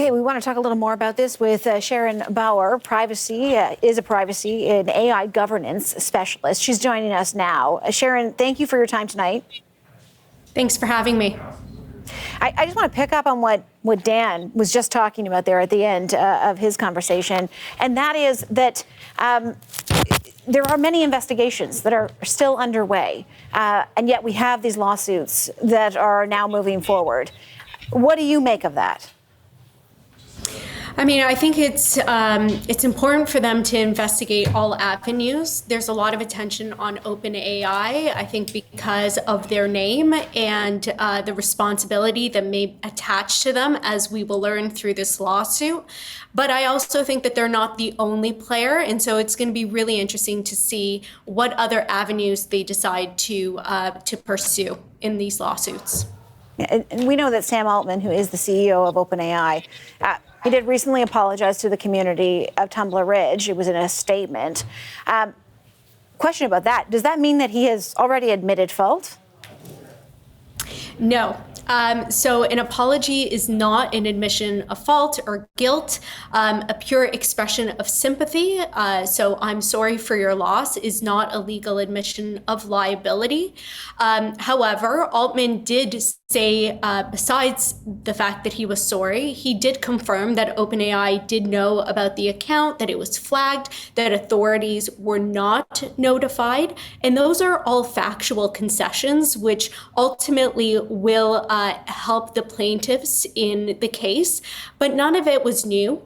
Okay, we want to talk a little more about this with Sharon Bauer, privacy and AI governance specialist. She's joining us now. Sharon, thank you for your time tonight. Thanks for having me. I just want to pick up on what Dan was just talking about there at the end of his conversation, and that is that there are many investigations that are still underway, and yet we have these lawsuits that are now moving forward. What do you make of that? I mean, I think it's important for them to investigate all avenues. There's a lot of attention on OpenAI, I think because of their name and the responsibility that may attach to them, as we will learn through this lawsuit. But I also think that they're not the only player. And so it's going to be really interesting to see what other avenues they decide to pursue in these lawsuits. And we know that Sam Altman, who is the CEO of OpenAI, he did recently apologize to the community of Tumbler Ridge. It was in a statement. Question about that. Does that mean that he has already admitted fault? No. So an apology is not an admission of fault or guilt. A pure expression of sympathy. So I'm sorry for your loss is not a legal admission of liability. However, Altman did say, besides the fact that he was sorry, he did confirm that OpenAI did know about the account, that it was flagged, that authorities were not notified. And those are all factual concessions, which ultimately will help the plaintiffs in the case. But none of it was new.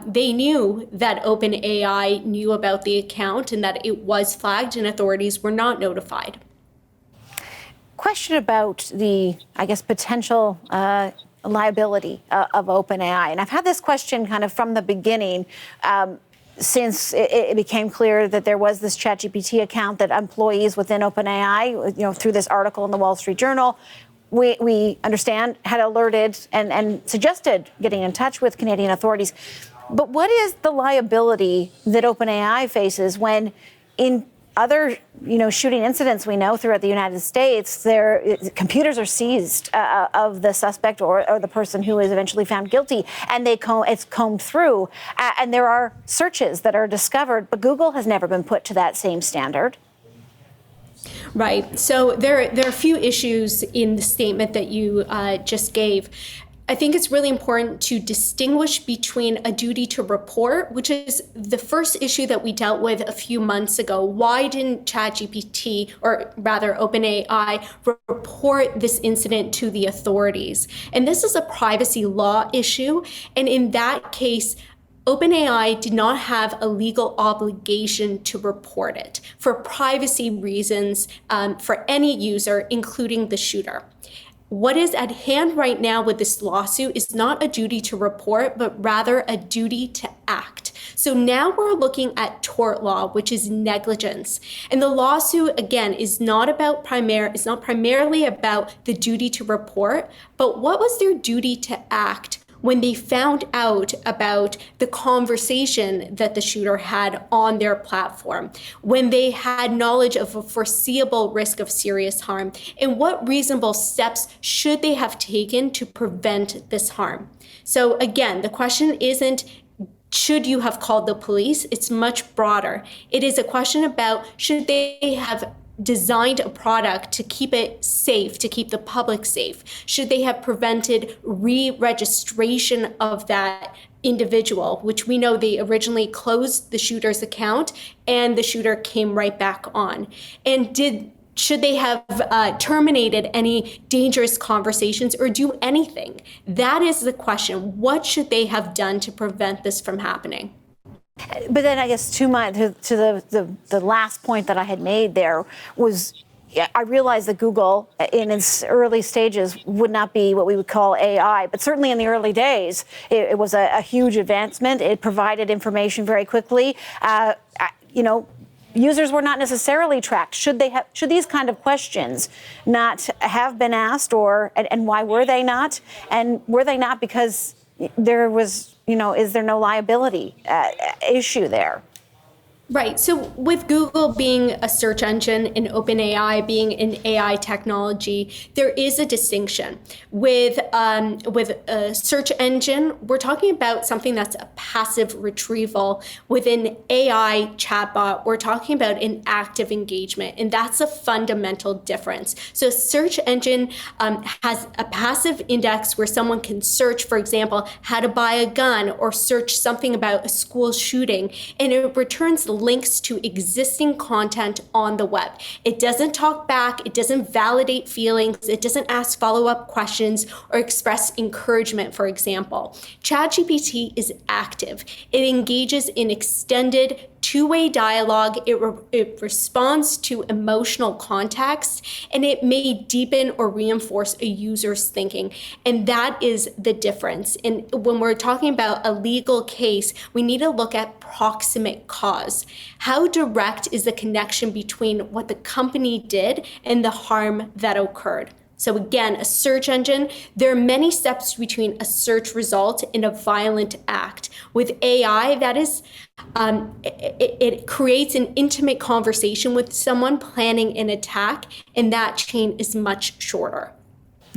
They knew that OpenAI knew about the account and that it was flagged and authorities were not notified. Question about the, I guess, potential liability of OpenAI. And I've had this question kind of from the beginning, since it became clear that there was this ChatGPT account that employees within OpenAI, through this article in the Wall Street Journal, we understand had alerted and suggested getting in touch with Canadian authorities. But what is the liability that OpenAI faces when in other, shooting incidents we know throughout the United States, their computers are seized of the suspect or the person who is eventually found guilty, and it's combed through, and there are searches that are discovered, but Google has never been put to that same standard. Right. So there are a few issues in the statement that you just gave. I think it's really important to distinguish between a duty to report, which is the first issue that we dealt with a few months ago. Why didn't ChatGPT, or rather OpenAI, report this incident to the authorities? And this is a privacy law issue. And in that case, OpenAI did not have a legal obligation to report it for privacy reasons for any user, including the shooter. What is at hand right now with this lawsuit is not a duty to report, but rather a duty to act. So now we're looking at tort law, which is negligence. And the lawsuit, again, is not primarily about the duty to report, but what was their duty to act when they found out about the conversation that the shooter had on their platform, when they had knowledge of a foreseeable risk of serious harm, and what reasonable steps should they have taken to prevent this harm? So again, the question isn't, should you have called the police? It's much broader. It is a question about, should they have designed a product to keep it safe, to keep the public safe? Should they have prevented re-registration of that individual, which we know they originally closed the shooter's account and the shooter came right back on? And should they have terminated any dangerous conversations or do anything? That is the question. What should they have done to prevent this from happening? But then I guess to the last point that I had made there was, I realized that Google in its early stages would not be what we would call AI, but certainly in the early days, it was a huge advancement. It provided information very quickly. Users were not necessarily tracked. Should these kind of questions not have been asked, and why were they not? And were they not because there was, is there no liability issue there? Right. So with Google being a search engine and OpenAI being an AI technology, there is a distinction. With a search engine, we're talking about something that's a passive retrieval. With an AI chatbot, we're talking about an active engagement, and that's a fundamental difference. So a search engine has a passive index where someone can search, for example, how to buy a gun or search something about a school shooting, and it returns links to existing content on the web. It doesn't talk back, it doesn't validate feelings, it doesn't ask follow-up questions or express encouragement, for example. ChatGPT is active. It engages in extended two-way dialogue, it responds to emotional context, and it may deepen or reinforce a user's thinking. And that is the difference. And when we're talking about a legal case, we need to look at proximate cause. How direct is the connection between what the company did and the harm that occurred? So again, a search engine, there are many steps between a search result and a violent act. With AI, that is, it creates an intimate conversation with someone planning an attack, and that chain is much shorter.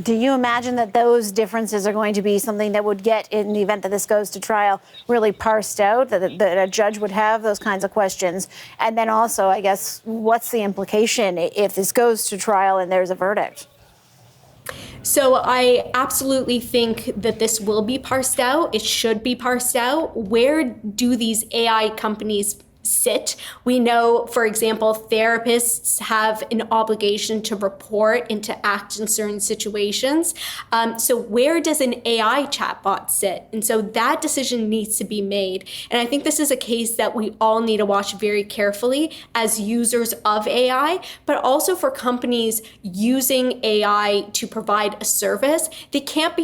Do you imagine that those differences are going to be something that would get, in the event that this goes to trial, really parsed out, that a judge would have those kinds of questions? And then also, I guess, what's the implication if this goes to trial and there's a verdict? So I absolutely think that this will be parsed out. It should be parsed out. Where do these AI companies sit? We know, for example, therapists have an obligation to report and to act in certain situations. So where does an AI chatbot sit? And so that decision needs to be made. And I think this is a case that we all need to watch very carefully as users of AI, but also for companies using AI to provide a service. They can't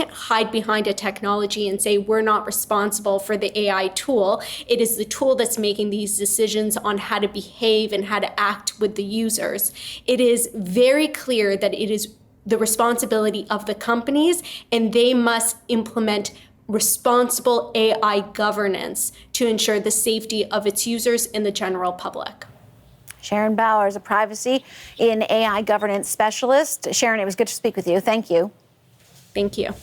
hide behind a technology and say, we're not responsible for the AI tool. It is the tool that's making these decisions on how to behave and how to act with the users. It is very clear that it is the responsibility of the companies, and they must implement responsible AI governance to ensure the safety of its users and the general public. Sharon Bauer is a privacy in AI governance specialist. Sharon, it was good to speak with you. Thank you. Thank you.